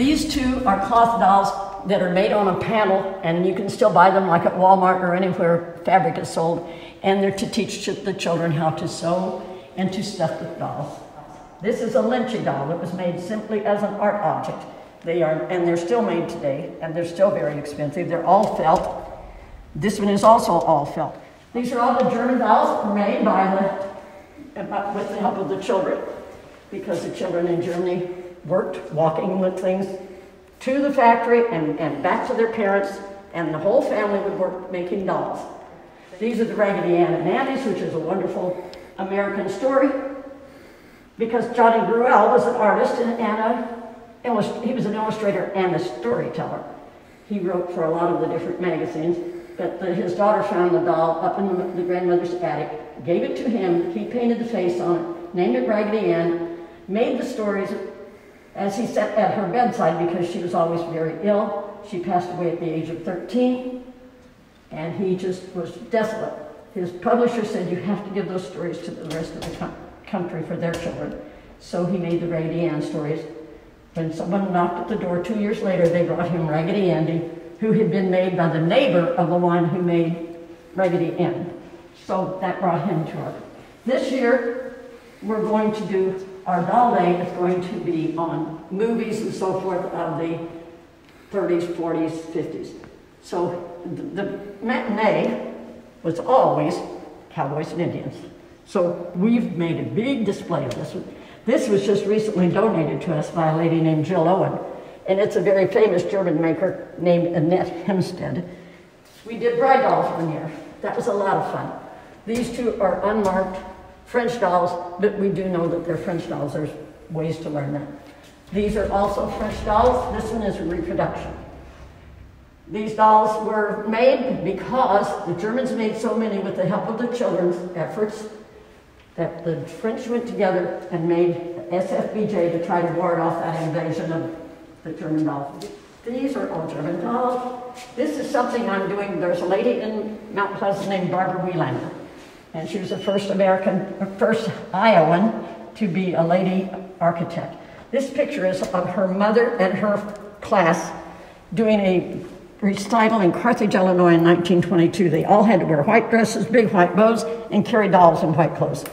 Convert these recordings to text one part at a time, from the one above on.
These two are cloth dolls that are made on a panel, and you can still buy them like at Walmart or anywhere fabric is sold. And they're to teach the children how to sew and to stuff the dolls. This is a Lynchy doll that was made simply as an art object. They're still made today, and they're still very expensive. They're all felt. This one is also all felt. These are all the German dolls that were made with the help of the children, because the children in Germany worked walking with things to the factory and back to their parents, and the whole family would work making dolls. These are the Raggedy Ann and Nannies, which is a wonderful American story, because Johnny Gruelle was an artist and he was an illustrator and a storyteller. He wrote for a lot of the different magazines, but his daughter found the doll up in the grandmother's attic, gave it to him, he painted the face on it, named it Raggedy Ann, made the stories as he sat at her bedside because she was always very ill. She passed away at the age of 13, and he just was desolate. His publisher said, you have to give those stories to the rest of the country for their children. So he made the Raggedy Ann stories. When someone knocked at the door 2 years later, they brought him Raggedy Andy, who had been made by the neighbor of the one who made Raggedy Ann. So that brought him to her. This year, we're going to do, our doll day is going to be on movies and so forth of the 30s, 40s, 50s. So the matinee was always cowboys and Indians. So we've made a big display of this. This was just recently donated to us by a lady named Jill Owen, and it's a very famous German maker named Annette Hempstead. We did bride dolls one year. That was a lot of fun. These two are unmarked French dolls, but we do know that they're French dolls. There's ways to learn that. These are also French dolls. This one is a reproduction. These dolls were made because the Germans made so many with the help of the children's efforts that the French went together and made SFBJ to try to ward off that invasion of the German dolls. These are all German dolls. This is something I'm doing. There's a lady in Mount Pleasant named Barbara Wielander, and she was the first Iowan to be a lady architect. This picture is of her mother and her class doing a recital in Carthage, Illinois in 1922. They all had to wear white dresses, big white bows, and carry dolls in white clothes.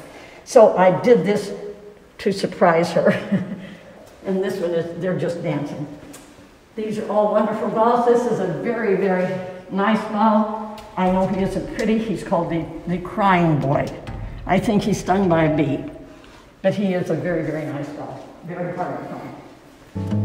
So I did this to surprise her. And this one is, they're just dancing. These are all wonderful dolls. This is a very, very nice doll. I know he isn't pretty. He's called the crying boy. I think he's stung by a bee. But he is a very, very nice doll. Very hard to find.